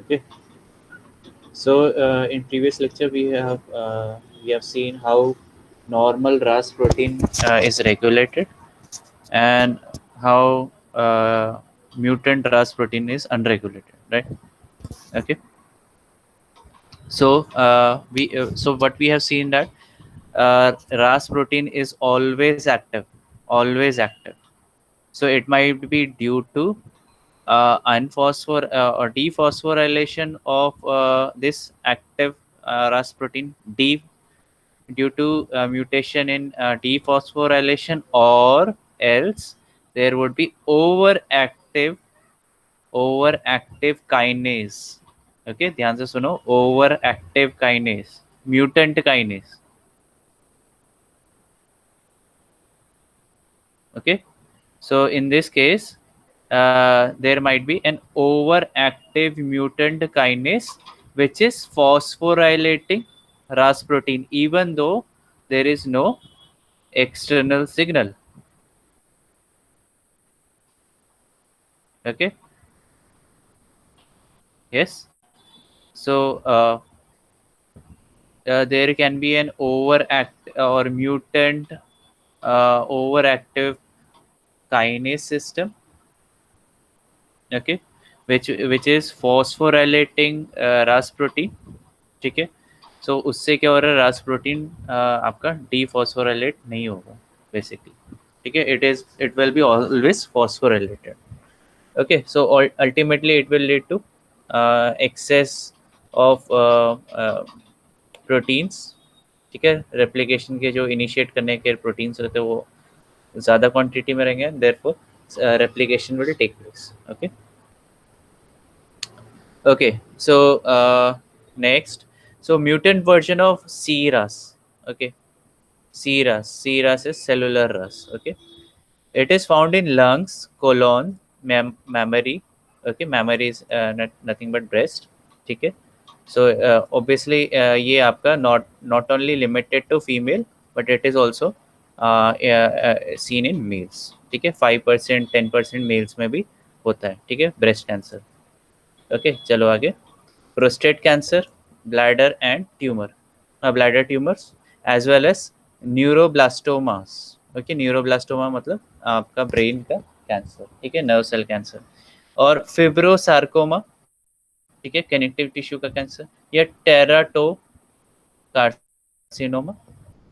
Okay. So in previous lecture we have seen how normal RAS protein is regulated and how mutant RAS protein is unregulated, right? Okay. So so what we have seen that RAS protein is always active. So it might be due to or dephosphorylation of this active RAS protein, due to mutation in dephosphorylation, or else there would be overactive kinase. Okay, ध्यान से सुनो, overactive kinase, mutant kinase. Okay, so in this case there might be an overactive mutant kinase which is phosphorylating RAS protein even though there is no external signal. Okay, yes. So there can be an or mutant overactive kinase system. Okay, which is phosphorylating RAS protein. ठीक है, सो उससे क्या हो रहा है, RAS protein आपका डीफॉस्फोराइलेट नहीं होगा बेसिकली. ठीक है, it will be always phosphorylated. Okay, so ultimately it will lead to excess of proteins. ठीक है, रेप्लिकेशन के जो इनिशिएट करने के प्रोटीन्स रहते हैं वो ज़्यादा क्वांटिटी में रहेंगे, therefore replication will take place. Okay. Okay, so next, so mutant version of CRAS. Okay, CRAS is cellular RAS. Okay, it is found in lungs, colon, mammary. Okay, mammary is nothing but breast. ठीक है, so obviously ये आपका not only limited to female but it is also seen in males. ठीक है, 5% 10% mails में भी होता है. ठीक है, ब्रेस्ट कैंसर. ओके, चलो आगे. Prostate cancer, bladder and bladder tumors, as well as neuroblastomas. Okay, neuroblastoma मतलब आपका ब्रेन का कैंसर. ठीक है, नर्व सेल कैंसर. और फिब्रोसार्कोमा, ठीक है, कनेक्टिव टिश्यू का कैंसर. या टेराटो कार्सिनोमा.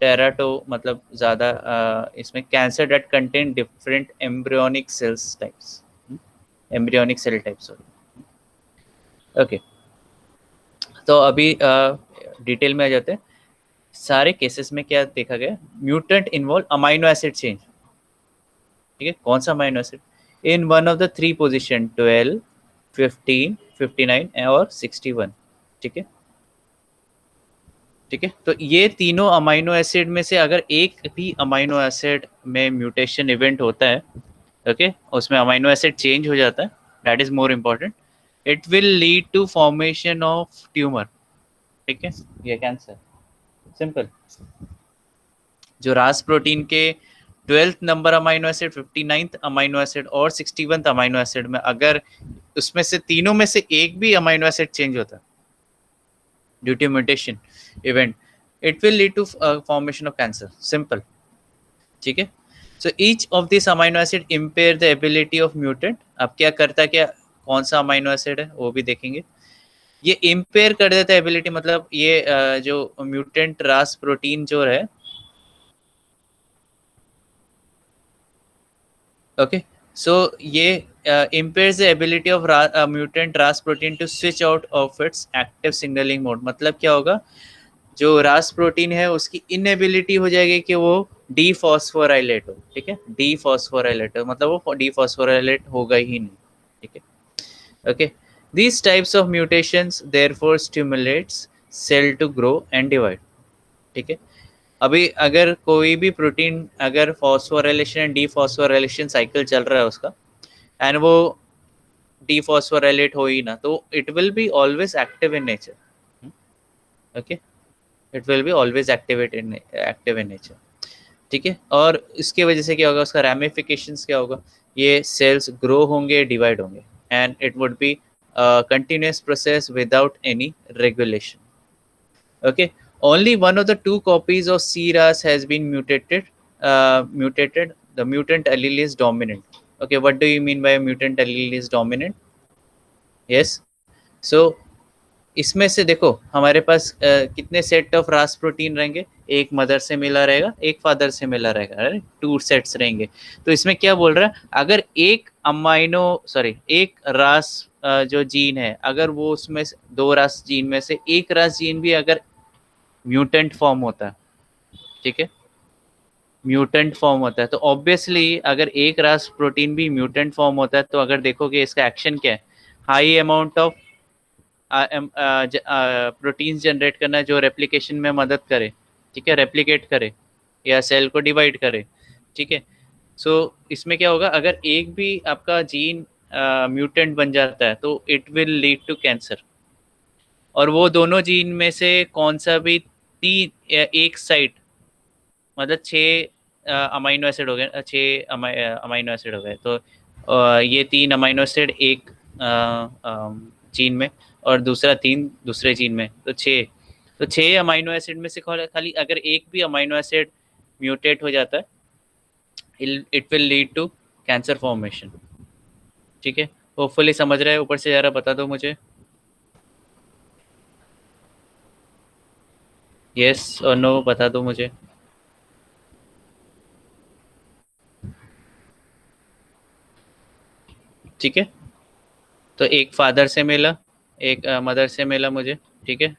टेराटो मतलब ज़्यादा इसमें cancer that contain different embryonic cells types, embryonic cell types. Okay, तो अभी डिटेल में आ जाते हैं. सारे केसेस में क्या देखा गया, mutant involve amino acid change. ठीक है, कौन सा amino acid? In one of the three position, 12, 15, 59 और 61. ठीक है, ठीक है. तो ये तीनों अमाइनो एसिड में से अगर एक भी अमाइनो एसिड में म्यूटेशन इवेंट होता है, ओके, उसमें अमाइनो एसिड चेंज हो जाता है, that is more important, it will lead to formation of tumour. ठीक है, ये कैंसर. सिंपल. जो रास प्रोटीन के 12th number amino acid, 59th amino acid और 61th अमाइनो एसिड में अगर उसमें से तीनों में से एक भी अमाइनो एसिड चेंज होता है due to mutation event, it will lead to formation of cancer. Simple. ठीक है, so each of this amino acid impair the ability of mutant. अब क्या करता है, क्या कौन सा अमाइनो एसिड है वो भी देखेंगे. ये इम्पेयर कर देता है एबिलिटी, मतलब ये जो म्यूटेंट रास प्रोटीन जो है, okay, so ये impairs the ability of mutant RAS protein to switch out of its active signaling mode. मतलब क्या होगा, जो RAS प्रोटीन है उसकी इनएबिलिटी हो जाएगी कि वो डीफॉस्फोराइलेट हो. ठीक है, डीफॉस्फोराइलेट हो मतलब वो डीफॉस्फोराइलेट होगा ही नहीं. ठीक है, okay. These types of mutations therefore stimulates cell to grow and divide. ठीक है, अभी अगर कोई भी प्रोटीन अगर फॉस्फोराइलेशन एंड डीफॉस्फोराइलेशन साइकिल चल रहा है उसका, एंड वो डीफॉस्फोराइलेट हो ही ना, तो it will be always active in nature. Okay, it will be always active in nature. ठीक है, और इसके वजह से क्या होगा, उसका रैमिफिकेशंस क्या होगा, ये सेल्स ग्रो होंगे, डिवाइड होंगे, and it would be continuous process without any regulation. Okay, only one of the two copies of CRAS has been mutated. The mutant allele is dominant. Okay, what do you mean by a mutant allele is dominant? Yes. So इसमें से देखो हमारे पास कितने set of रास protein रहेंगे, एक mother से मिला रहेगा, एक फादर से मिला रहेगा, राइट, टू सेट्स रहेंगे। तो इसमें क्या बोल रहा है, अगर एक रास जो जीन है, अगर वो उसमें दो रास जीन में से एक रास जीन भी अगर म्यूटेंट फॉर्म होता है, ठीक है, म्यूटेंट फॉर्म होता है, तो ऑब्वियसली अगर एक रास प्रोटीन भी म्यूटेंट फॉर्म होता है, तो अगर देखोगे इसका एक्शन क्या है, high amount of proteins generate करना जो रेप्लिकेशन में मदद करे, ठीक है, रेप्लिकेट करे या सेल को डिवाइड करे, ठीक है। सो इसमें क्या होगा, अगर एक भी आपका जीन म्यूटेंट बन जाता है तो it will lead to cancer. और वो दोनों जीन में से कौन सा भी एक साइट, मतलब 6 अमाइनो एसिड हो गए, 6 अमाइनो एसिड हो गए, तो ये 3 अमाइनो एसिड एक जीन में और दूसरा 3 दूसरे जीन में, तो 6, तो 6 अमाइनो एसिड में से खाली अगर एक भी अमाइनो एसिड म्यूटेट हो जाता है, it will lead to cancer formation. ठीक है, होपफुली समझ रहे हैं, ऊपर से जरा बता दो मुझे, यस और नो बता दो मुझे। ठीक है, तो एक फादर से मिला, एक मदर से मिला मुझे, ठीक है,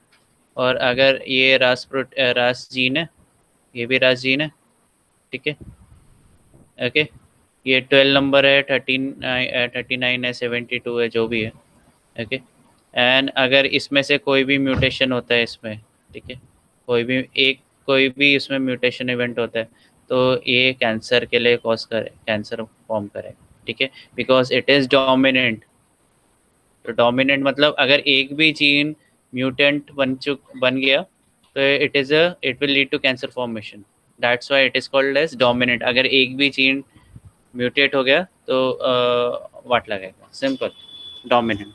और अगर ये रास जीन है, ये भी रास जीन है, ठीक है, ओके, ये 12 नंबर है, 39 है, 72 है, जो भी है, ओके, एंड अगर इसमें से कोई भी म्यूटेशन होता है इसमें, ठीक है, कोई भी इसमें म्यूटेशन इवेंट होता है, तो ये कैंसर के लिए कैंसर फॉर्म करेगा, ठीक है, बिकॉज इट इज़ डोमिनेंट। तो डोमिनेंट मतलब अगर एक भी जीन म्यूटेंट बन गया, तो it will lead to cancer formation, that's why it is called as dominant. अगर एक भी जीन म्यूटेट हो गया तो वाट लगेगा, सिंपल, डोमिनेंट।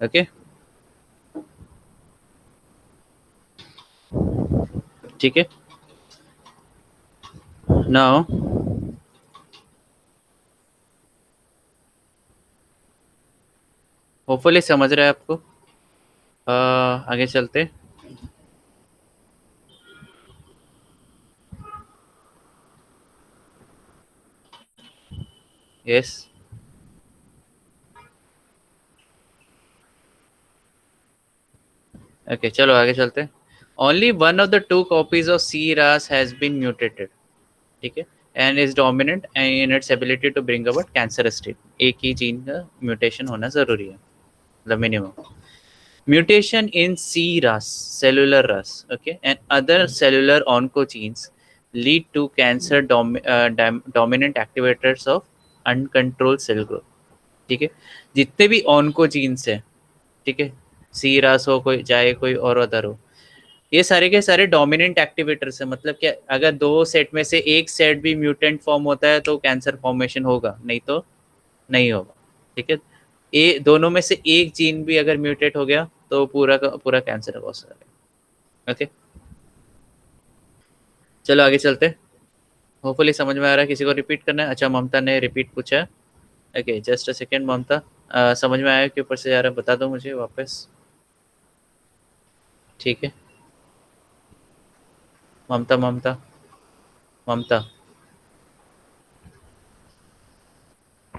ओके, ठीक है, नाउ होपफुली समझ रहे हैं आपको। आगे चलते। यस, ओके, चलो आगे चलते। Only one of the two copies of C Ras has been mutated, ठीक है, and is dominant in its ability to bring about cancer state. एक ही जीन का म्यूटेशन होना जरूरी है, the minimum. Mutation in C-RAS, cellular RAS, okay, and other cellular oncogenes lead to cancer dominant activators of uncontrolled cell growth. ठीक है, जितने भी ऑनकोजीन्स है, ठीक है, सी रास हो कोई, चाहे कोई और अदर हो, ये सारे के सारे डोमिनेंट एक्टिवेटर्स है। मतलब क्या, अगर दो सेट में से एक सेट भी म्यूटेंट फॉर्म होता है तो कैंसर फॉर्मेशन होगा, नहीं तो नहीं होगा, ठीक है। दोनों में से एक जीन भी अगर म्यूटेट हो गया तो पूरा का पूरा कैंसर का कॉज करेगा। ओके, चलो आगे चलते। होपफुली समझ में आ रहा है, किसी को रिपीट करना है? अच्छा, ममता ने रिपीट पूछा है। ओके, जस्ट अ सेकेंड ममता, समझ में आया कि ऊपर से आ रहा है, बता दो मुझे वापस। ठीक है, ममता ममता ममता।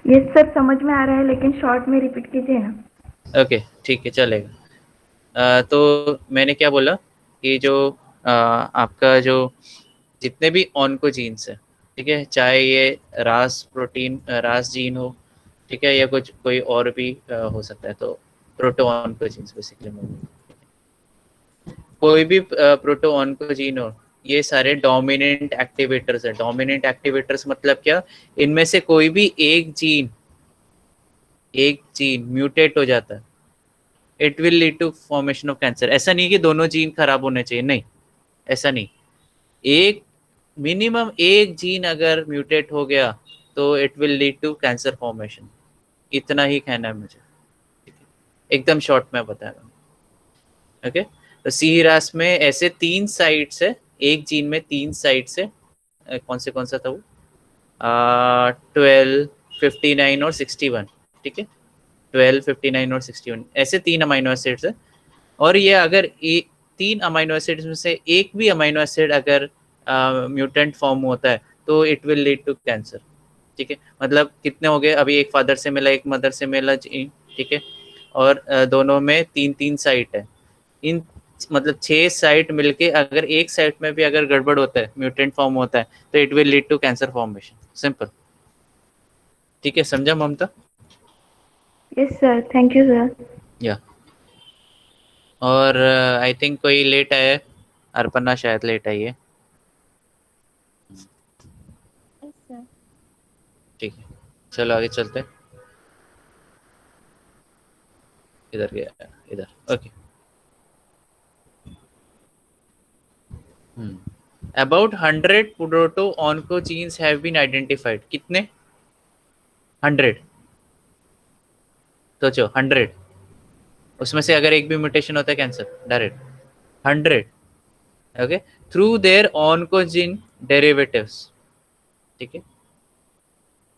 यस सर, समझ में आ रहा है, लेकिन शॉर्ट में रिपीट कीजिए ना। ओके, ठीक है, चलेगा। तो मैंने क्या बोला कि जो आपका जो जितने भी ऑनकोजीन्स है, ठीक है, चाहे ये रास जीन हो, ठीक है, या कुछ कोई और भी हो सकता है, तो प्रोटो ऑनकोजीन्स बेसिकली कोई भी प्रोटो ऑनकोजीन हो, ये सारे डोमिनेंट एक्टिवेटर्स है। डोमिनेंट एक्टिवेटर्स मतलब क्या, इनमें से कोई भी एक जीन म्यूटेट हो जाता है, it will lead to formation of cancer. ऐसा नहीं कि दोनों जीन खराब होने चाहिए, नहीं, ऐसा नहीं, एक मिनिमम एक जीन अगर म्यूटेट हो गया तो it will lead to cancer formation, इतना ही कहना है मुझे। एकदम शॉर्ट में बताया। ओके, तो सी रास में ऐसे 3 साइड्स है, एक जीन में 3 साइड्स है। कौन सा था वो? 12, 59 और 61। ठीक है, 12, 59 और 61 ऐसे 3 अमाइनो एसिड्स है। और ये अगर 3 अमाइनो एसिड्स में से एक भी अमाइनो एसिड अगर म्यूटेंट फॉर्म होता है तो it will lead to cancer. ठीक है, मतलब कितने हो गए अभी? एक फादर से मिला, एक मदर से मिला जीन। ठीक है, और दोनों में 3-3 साइट है। इन मतलब 6 साइट मिलके अगर एक साइट में भी अगर गड़बड़ होता है, म्यूटेंट फॉर्म होता है, तो it will lead to cancer formation. Simple. ठीक है, समझा Mamta? Yes sir, thank you sir. या और आई थिंक कोई लेट आया है, अर्पणा शायद लेट आई है। Yes sir. ठीक है, चलो आगे चलते हैं। इधर गया, इधर। Okay. About 100 proto oncogenes have been identified. कितने? 100। सोचो 100, उसमें से अगर एक भी म्यूटेशन होता है cancer direct. 100। Okay, through their oncogene derivatives. ठीक है,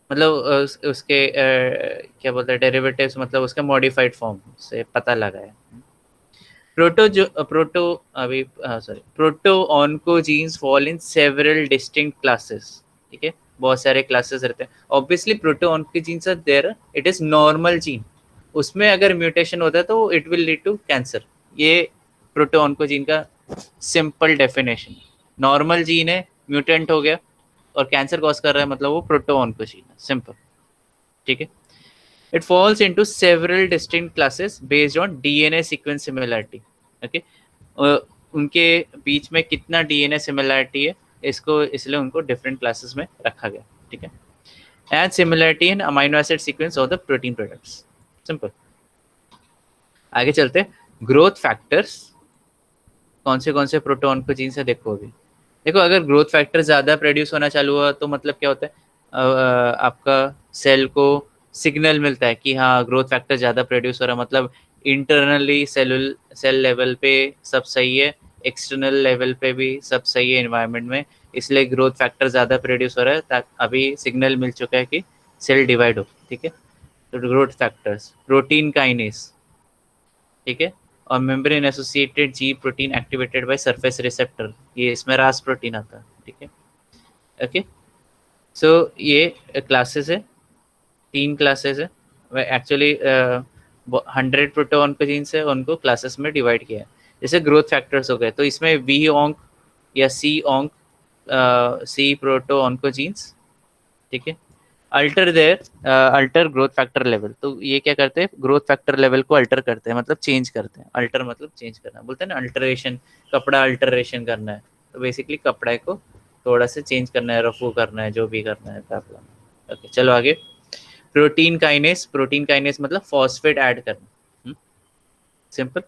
मतलब उसके क्या बोलते हैं डेरिवेटिव्स, मतलब उसका मॉडिफाइड फॉर्म से पता लगा है। Proto oncogenes fall in several distinct classes. ठीक है, बहुत सारे क्लासेस रहते हैं। Obviously proto oncogenes are there, it is normal gene. उसमें अगर म्यूटेशन होता है तो it will lead to cancer. ये प्रोटो ऑन्कोजीन का सिंपल डेफिनेशन। नॉर्मल जीन है, म्यूटेंट हो गया और कैंसर कॉज कर रहा है, मतलब वो प्रोटो ऑन्कोजीन है। सिंपल। ठीक है, it falls into several distinct classes based on DNA sequence similarity. Okay, उनके बीच में कितना DNA सिमिलरिटी है, इसको इसलिए उनको डिफरेंट क्लासेस में रखा गया। ठीक है, and similarity in amino acid sequence of the protein products. Simple. आगे चलते। ग्रोथ फैक्टर्स कौन से प्रोटोन को जीन से देखो अभी। देखो, अगर ग्रोथ फैक्टर ज़्यादा प्रोड्यूस होना चालू हुआ तो मतलब क्या होता है, आपका सेल को सिग्नल मिलता है कि हाँ ग्रोथ फैक्टर ज़्यादा प्रोड्यूस हो रहा है, मतलब इंटरनली सेल लेवल पे सब सही है, एक्सटर्नल लेवल पे भी सब सही है इन्वायरमेंट में, इसलिए ग्रोथ फैक्टर ज़्यादा प्रोड्यूस हो रहा है। अभी सिग्नल मिल चुका है कि सेल डिवाइड हो। ठीक है, तो ग्रोथ फैक्टर्स, प्रोटीन काइनेस। ठीक है, और membrane associated ji protein activated by surface receptor, ये इसमें रास प्रोटीन आता है। ठीक है, ओके। सो ये क्लासेस है, 3 क्लासेस है एक्चुअली। 100 प्रोटोऑन्कोजीन्स है, उनको क्लासेस में डिवाइड किया है। जैसे ग्रोथ फैक्टर्स हो गए तो इसमें वी ऑन्क या सी ऑन्क, सी प्रोटो ऑन्कोजीन्स। ठीक है, अल्टर ग्रोथ फैक्टर लेवल, तो ये क्या करते हैं, ग्रोथ फैक्टर लेवल को अल्टर करते हैं, मतलब चेंज करते हैं। अल्टर मतलब चेंज करना, बोलते हैं ना अल्टरेशन, कपड़ा अल्टरेशन करना है, तो बेसिकली कपड़े को थोड़ा सा चेंज करना है, रफू करना है, जो भी करना है करना है। ओके, चलो आगे। प्रोटीन काइनेस मतलब फॉस्फेट ऐड करना। सिंपल।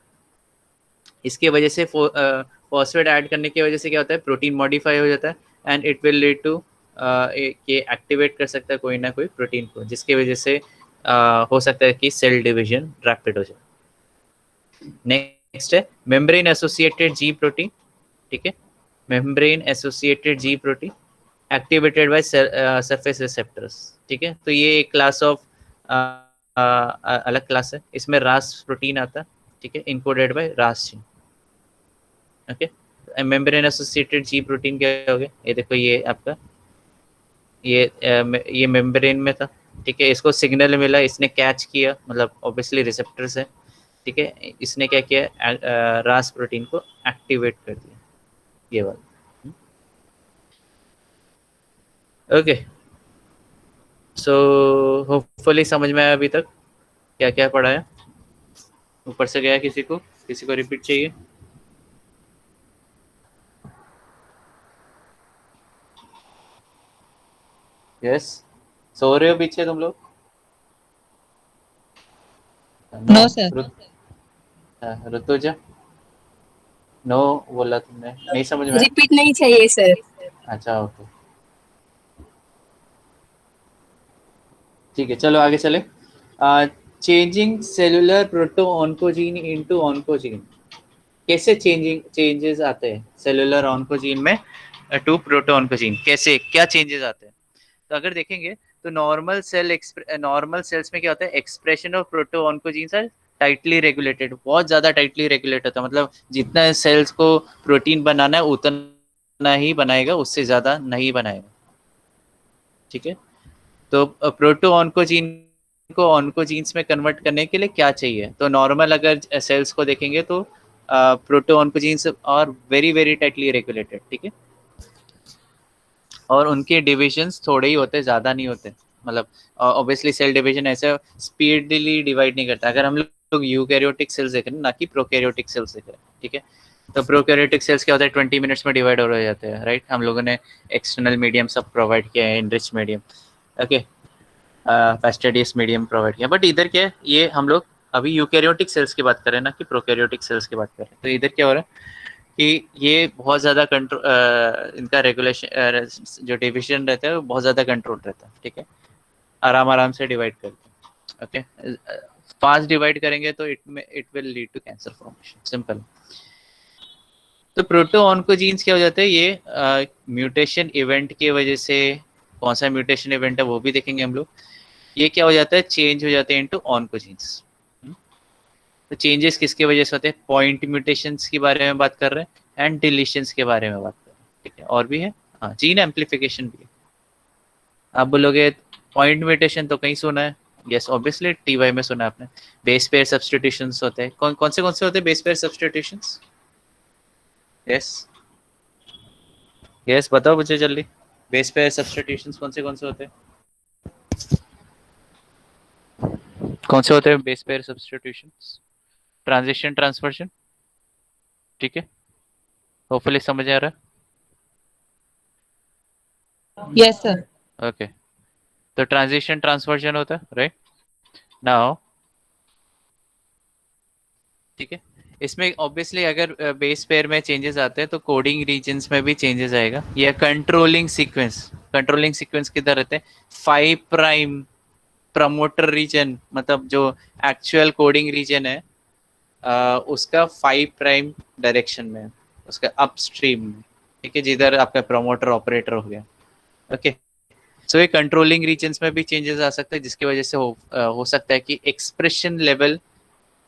इसके वजह से फॉस्फेट ऐड करने की वजह से क्या होता है, प्रोटीन मॉडिफाई हो जाता है and it will lead to ये एक्टिवेट कर सकता है कोई ना कोई प्रोटीन को, जिसकी वजह से हो सकता है कि सेल डिवीजन रैपिड हो जाए। नेक्स्ट है मेम्ब्रेन एसोसिएटेड जी प्रोटीन। ठीक है, membrane associated ji protein activated by surface receptors. ठीक है, तो ये एक क्लास ऑफ अलग क्लास है, इसमें रास प्रोटीन आता है। ठीक है, इनकोडेड बाय रास जीन। ओके, मेम्ब्रेन एसोसिएटेड जी प्रोटीन क्या हो गया, ये देखो, ये आपका ये मेम्ब्रेन में था। ठीक है, इसको सिग्नल मिला, इसने कैच किया, मतलब ऑब्वियसली रिसेप्टर्स है। ठीक है, इसने क्या किया, रास प्रोटीन को एक्टिवेट कर दिया, ये वाला। ओके, सो होपफुली समझ में आया अभी तक क्या क्या पढ़ा है। ऊपर से गया किसी को रिपीट चाहिए? यस, सो रहे हो पीछे तुम लोग? No sir. ऋतुजा, नो बोला तुमने, नहीं समझ में? रिपीट नहीं चाहिए सर। अच्छा, ओके, ठीक है, चलो आगे चले। Changing cellular proto oncogene into oncogene, कैसे चेंजेस आते हैं सेलुलर ऑन्कोजीन में टू प्रोटो ऑन्कोजीन, कैसे क्या चेंजेस आते हैं? तो अगर देखेंगे तो नॉर्मल सेल्स में क्या होता है, expression of proto oncogenes are tightly regulated, बहुत ज्यादा टाइटली रेगुलेट होता है, मतलब जितना सेल्स को प्रोटीन बनाना है उतना ही बनाएगा, उससे ज्यादा नहीं बनाएगा, ठीक है। तो प्रोटो ऑन्कोजीन को ऑन्कोजीन्स में कन्वर्ट करने के लिए क्या चाहिए? तो नॉर्मल अगर सेल्स को देखेंगे तो proto oncogenes are very very tightly regulated, ठीक है, और उनके डिविजन्स थोड़े ही होते, ज़्यादा नहीं होते, मतलब ऑब्वियसली सेल डिवीजन ऐसे स्पीडली डिवाइड नहीं करता। अगर हम लोग यूकैरियोटिक सेल्स देख रहे हैं ना कि प्रोकैरियोटिक सेल्स देख रहे हैं, ठीक है, तो प्रोकैरियोटिक सेल्स क्या होता है, 20 मिनट्स में डिवाइड हो जाते हैं, राइट। हम लोगों ने एक्सटर्नल मीडियम सब प्रोवाइड किया है, enrich medium, okay, fastidious medium provide किया, बट इधर क्या है, ये हम लोग अभी यूकैरियोटिक सेल्स की बात कर रहे हैं ना कि प्रोकैरियोटिक सेल्स की बात कर रहे हैं। तो इधर क्या हो रहा है कि ये बहुत ज़्यादा कंट्रोल, इनका रेगुलेशन जो डिविजन रहता है वो बहुत ज़्यादा कंट्रोल रहता है, ठीक है, आराम आराम से डिवाइड करते हैं, ओके। फास्ट डिवाइड करेंगे तो it will lead to cancer formation, simple. तो प्रोटो ऑन्कोजीन्स क्या हो जाते हैं, ये म्यूटेशन इवेंट की वजह से, कौन सा म्यूटेशन इवेंट है वो भी देखेंगे हम लोग, ये क्या हो जाता है, चेंज हो जाते हैं इनटू ऑन्कोजीन्स। तो चेंजेस किसकी वजह से होते हैं, पॉइंट म्यूटेशंस के बारे में बात कर रहे हैं एंड डिलीशंस के बारे में बात कर रहे हैं, ठीक है, और भी है, हाँ, जीन एम्प्लीफिकेशन भी है। आप बोलोगे पॉइंट म्यूटेशन तो कहीं सुना है, यस ऑब्वियसली टीवाई में सुना है आपने, बेस पेयर सब्स्टिट्यूशंस होते हैं, कौन से होते हैं base pair substitutions? Yes yes बताओ मुझे जल्दी, बेस पेयर सब्स्टिट्यूशंस कौन से होते हैं, कौन से होते हैं बेस पेयर सब्स्टिट्यूशंस? ट्रांजिशन ट्रांसफर्शन, ठीक है, होपफुली समझ आ रहा Yes, sir. है, ओके। तो ट्रांजिशन ट्रांसफर्शन होता है, राइट नाउ, ठीक है। इसमें ऑब्वियसली अगर बेस पेयर में चेंजेस आते हैं तो कोडिंग रीजन्स में भी चेंजेस आएगा, या कंट्रोलिंग सीक्वेंस किधर रहते हैं, 5' प्रमोटर रीजन, मतलब जो एक्चुअल कोडिंग रीजन है उसका 5' डायरेक्शन में, उसका अपस्ट्रीम में, ठीक है, जिधर आपका प्रमोटर ऑपरेटर हो गया, ओके। सो ये कंट्रोलिंग रीजन्स में भी चेंजेस आ सकते हैं, जिसकी वजह से हो सकता है कि expression level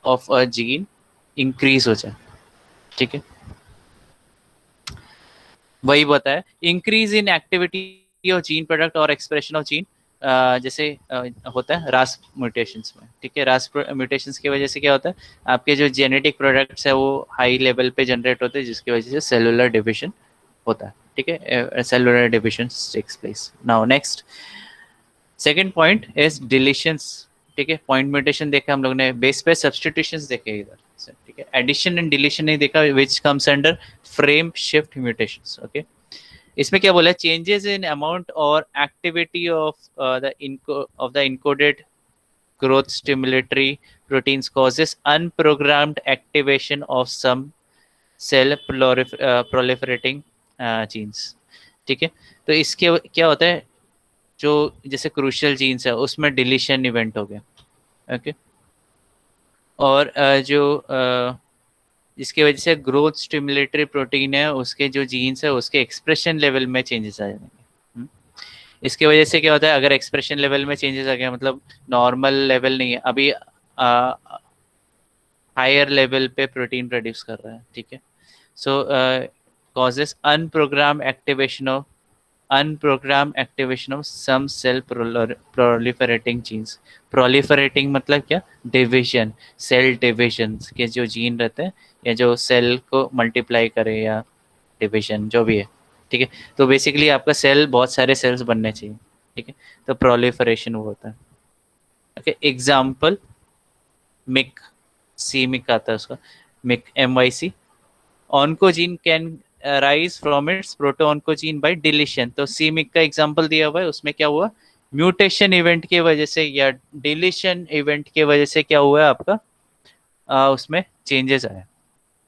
of a gene increase हो जाए, ठीक है। वही बताया, increase in activity of gene product और एक्सप्रेशन ऑफ जीन, जैसे होता है रास म्यूटेशंस में, ठीक है, रास म्यूटेशंस की वजह से क्या होता है, आपके जो जेनेटिक प्रोडक्ट्स है वो हाई लेवल पे जनरेट होते हैं, जिसकी वजह से सेलुलर डिविजन होता है, ठीक है, cellular division takes place. Now next second point is deletions, ठीक है, पॉइंट म्यूटेशन देखा हम लोग ने, बेस पे सब्स्टिट्यूशंस देखे इधर, ठीक है, एडिशन एंड डिलीशन नहीं देखा, which comes under frame shift mutations, okay. इसमें क्या बोला है, चेंजेस इन अमाउंट और activity of the encoded growth stimulatory proteins causes unprogrammed activation of some cell proliferating genes, ठीक है। तो इसके क्या होता है, जो जैसे क्रूशियल जीन्स है उसमें डिलीशन इवेंट हो गया, ओके, और इसकी वजह से ग्रोथ स्टिमुलेटरी प्रोटीन है उसके जो जीन्स है उसके एक्सप्रेशन लेवल में चेंजेस आ जाएंगे। इसकी वजह से क्या होता है, अगर एक्सप्रेशन लेवल में चेंजेस आ गया, मतलब नॉर्मल लेवल नहीं है अभी, हायर लेवल पे प्रोटीन प्रोड्यूस कर रहा है, ठीक है। So causes unprogram activation of some cell proliferating genes. Proliferating मतलब क्या, डिविजन, सेल डिविजन के जो जीन रहते हैं या जो सेल को मल्टीप्लाई करे या डिविजन जो भी है, ठीक है। तो बेसिकली आपका सेल, बहुत सारे सेल्स बनने चाहिए, ठीक है, तो प्रोलिफरेशन वो होता है, okay. Example myc, C myc आता है उसका, myc MYC, oncogene can rise from its proto oncogene by deletion. तो सी मिक का एग्जांपल दिया हुआ है, उसमें क्या हुआ, म्यूटेशन इवेंट की वजह से या डिलीशन इवेंट की वजह से क्या हुआ है आपका, उसमें चेंजेस आए,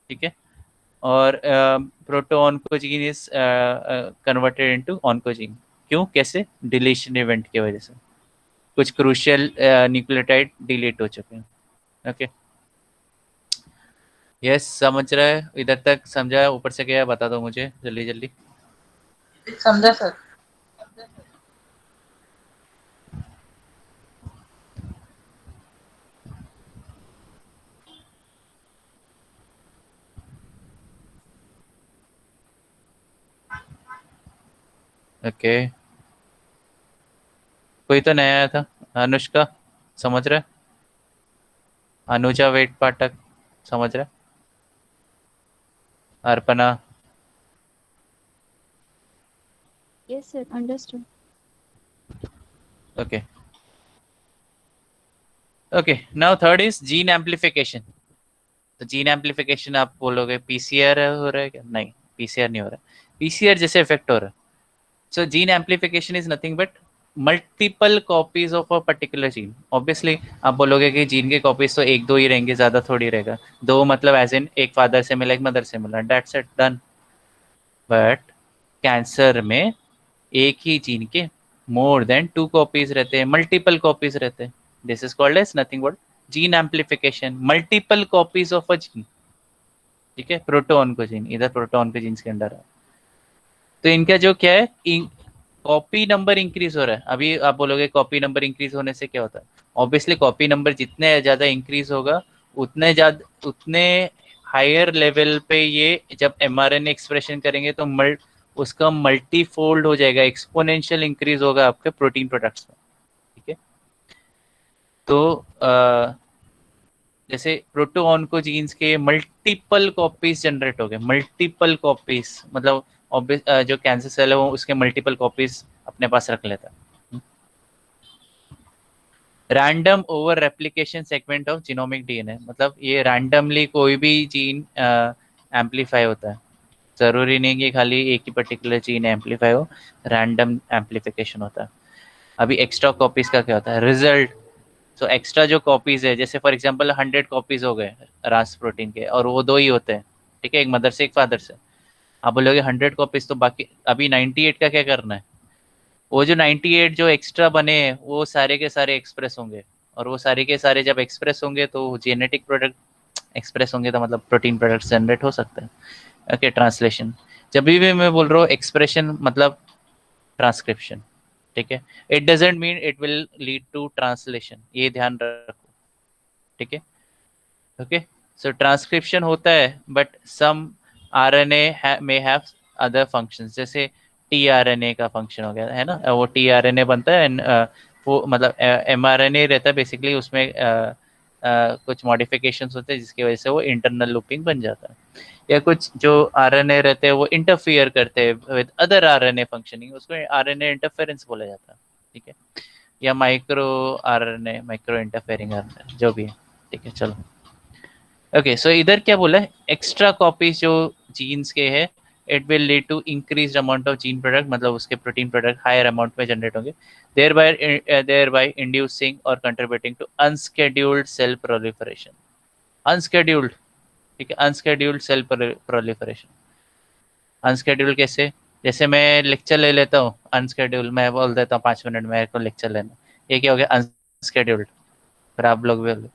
ठीक है। और proto oncogene is converted into oncogene, क्यों, कैसे, डिलीशन इवेंट की वजह से, कुछ क्रूशियल न्यूक्लियोटाइड डिलीट हो चुके हैं। ओके, यस, समझ रहा है? इधर तक समझा? ऊपर से क्या बता दो मुझे जल्दी जल्दी। समझा सर। ओके, कोई तो नया आया था। अनुष्का, समझ रहा है? अनुजा वेट पाठक, समझ रहा है? Arpana. Yes, sir. Understood. Okay okay, now third is gene amplification. तो जीन एम्पलीफिकेशन आप बोलोगे पीसीआर हो रहा है क्या? नहीं, पीसीआर नहीं हो रहा है, पीसीआर जैसे इफेक्ट हो रहा है। So gene amplification is nothing but multiple copies of a particular gene. Obviously आप बोलोगे कि जीन के कॉपीज तो एक दो ही रहेंगे, ज्यादा थोड़ी रहेगा। दो मतलब एज इन एक फादर से मिला, एक मदर से मिला, that's it, done. But cancer में एक ही जीन के मोर देन 2 कॉपीज रहते हैं, मल्टीपल कॉपीज रहते हैं। This is called as nothing but gene amplification, multiple copies of a gene. ठीक है, प्रोटोन को जीन, इधर प्रोटोन के जीन्स के अंदर है। तो इनका जो क्या है, कॉपी नंबर इंक्रीज हो रहा है। अभी आप बोलोगे कॉपी नंबर इंक्रीज होने से क्या होता है? ऑब्वियसली कॉपी नंबर जितने ज्यादा इंक्रीज होगा उतने हायर लेवल पे ये जब एमआरएनए एक्सप्रेशन करेंगे तो उसका मल्टीफोल्ड हो जाएगा, एक्सपोनेंशियल इंक्रीज होगा आपके प्रोटीन प्रोडक्ट्स में। ठीक है, तो जैसे प्रोटोऑन्कोजीन्स के मल्टीपल कॉपीज जनरेट हो गए, मल्टीपल कॉपीज मतलब जो कैंसर सेल है वो उसके मल्टीपल कॉपीज अपने पास रख लेता है। Random over replication segment of genomic DNA, मतलब ये रैंडमली कोई भी जीन एम्पलीफाई होता है। जरूरी नहीं कि खाली एक ही पर्टिकुलर जीन एम्पलीफाई हो, रैंडम एम्पलीफिकेशन होता है। अभी एक्स्ट्रा कॉपीज का क्या होता है? रिजल्ट। सो एक्स्ट्रा जो कॉपीज है, जैसे फॉर एग्जांपल 100 कॉपीज हो गए रास प्रोटीन के और वो दो ही होते हैं, ठीक है, एक मदर से एक फादर से। आप बोलोगे 100 कॉपीज तो बाकी अभी 98 का क्या करना है? वो जो 98 जो एक्स्ट्रा बने हैं वो सारे के सारे एक्सप्रेस होंगे, और वो सारे के सारे जब एक्सप्रेस होंगे तो जेनेटिक प्रोडक्ट एक्सप्रेस होंगे, तो मतलब प्रोटीन प्रोडक्ट जनरेट हो सकते हैं। Okay, translation. जब भी मैं बोल रहा हूँ एक्सप्रेशन मतलब ट्रांसक्रिप्शन, ठीक है, it doesn't mean it will lead to translation, ये ध्यान रखो। ठीक है, ओके। सो ट्रांसक्रिप्शन होता है but some RNA may have other functions, जैसे टीआरएनए का फंक्शन हो गया है ना, वो टीआरएनए बनता है and, वो मतलब एमआरएनए रहता है बेसिकली, उसमें कुछ मॉडिफिकेशंस होते हैं जिसकी वजह से वो इंटरनल लूपिंग बन जाता है, या कुछ जो आरएनए रहते हैं वो इंटरफियर करते हैं विद अदर आरएनए फंक्शनिंग, उसको आरएनए इंटरफेरेंस बोला जाता है। ठीक है, या micro RNA, micro interfering RNA, जो भी है। ठीक है, चलो। ओके, सो इधर क्या बोला है? एक्स्ट्रा कॉपीज जो जीन्स के है, it will lead to increase amount of gene product, मतलब उसके प्रोटीन प्रोडक्ट हायर अमाउंट में जनरेट होंगे, देयर बाय इंड्यूसिंग और contributing to unscheduled cell proliferation. Unscheduled, ठीक है, अनस्केड्यूल्ड सेल प्रोलिफरेशन। अनस्केड्यूल्ड कैसे? जैसे मैं लेक्चर ले लेता हूँ अनस्केड्यूल, मैं बोल देता हूँ 5 मिनट मेरे को लेक्चर लेना, ये क्या हो गया? अनस्केड्यूल्ड। फिर आप लोग भी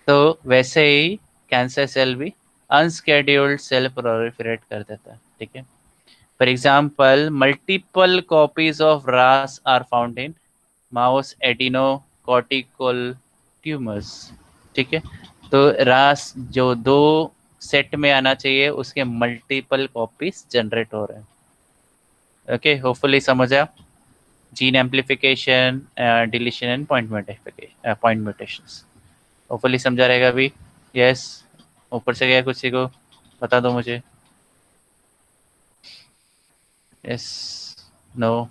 तो वैसे ही कैंसर सेल भी अनस्केड्यूल्ड सेल प्रोलिफरेट कर देता है। ठीक है, for example multiple copies of Ras are found in mouse adrenocortical tumours. ठीक है, तो रास जो दो सेट में आना चाहिए उसके मल्टीपल कॉपीज जनरेट हो रहे हैं। ओके, होपफुली समझ आया। Gene amplification, deletion and point mutations, hopefully समझा रहेगा अभी। यस, ऊपर से गया कुछ को बता दो मुझे। यस, नो,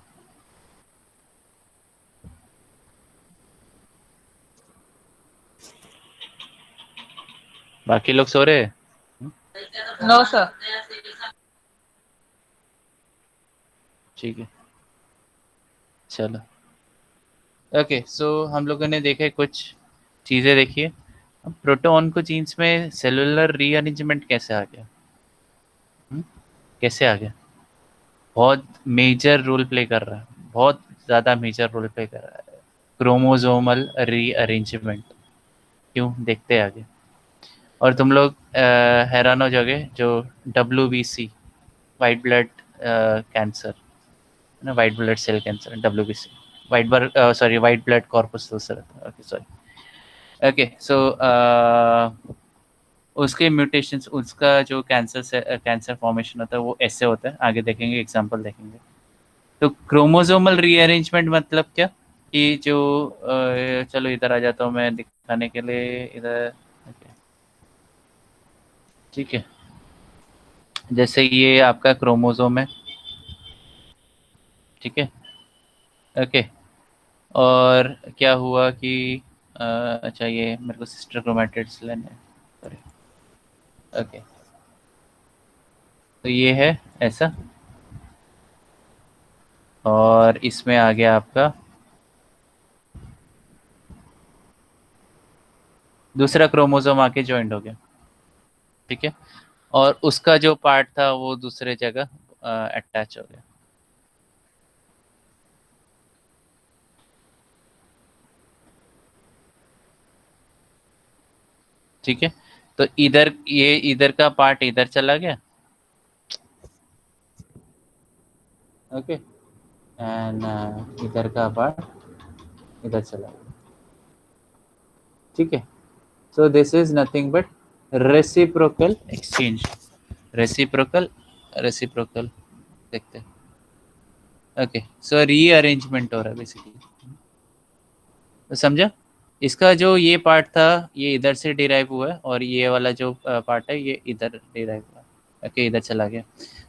बाकी लोग सो रहे हैं? No sir. ठीक है, चलो। ओके, सो हम लोगों ने देखे कुछ चीज़ें देखी है। प्रोटोन को जीन्स में सेलुलर रीअरेंजमेंट कैसे आ गया? कैसे आ गया? बहुत मेजर रोल प्ले कर रहा है, बहुत ज़्यादा मेजर रोल प्ले कर रहा है। Chromosomal rearrangement. क्यों, देखते हैं आगे। और तुम लोग हैरान हो जाओगे, जो WBC, वाइट ब्लड कैंसर ना, white blood cell cancer, WBC, white blood corpuscular, okay sorry, okay. So उसके म्यूटेशंस, उसका जो कैंसर फॉर्मेशन होता है वो ऐसे होता है, आगे देखेंगे, एग्जांपल देखेंगे। तो क्रोमोसोमल रीअरेंजमेंट मतलब क्या, कि जो चलो इधर आ जाता हूँ मैं दिखाने के लिए, इधर, okay, ठीक है। जैसे ये आपका क्रोमोसोम है, ठीक है, ओके। और क्या हुआ कि अच्छा, ये मेरे को सिस्टर क्रोमैटिड्स लेने हैं, सॉरी, ओके। तो ये है ऐसा, और इसमें आ गया आपका दूसरा क्रोमोसोम आके ज्वाइंट हो गया, ठीक है। और उसका जो पार्ट था वो दूसरे जगह अटैच हो गया। ठीक है, तो इधर, ये इधर का पार्ट इधर चला गया, ओके, एंड इधर का पार्ट इधर चला गया, ठीक है। So this is nothing but reciprocal exchange, reciprocal, reciprocal, देखते हैं, ओके। सो रीअरेंजमेंट हो रहा है बेसिकली, तो समझा। इसका जो ये पार्ट था ये इधर से डिराइव हुआ है, और ये वाला जो पार्ट है ये इधर डिराइव हुआ है, ओके, इधर चला गया।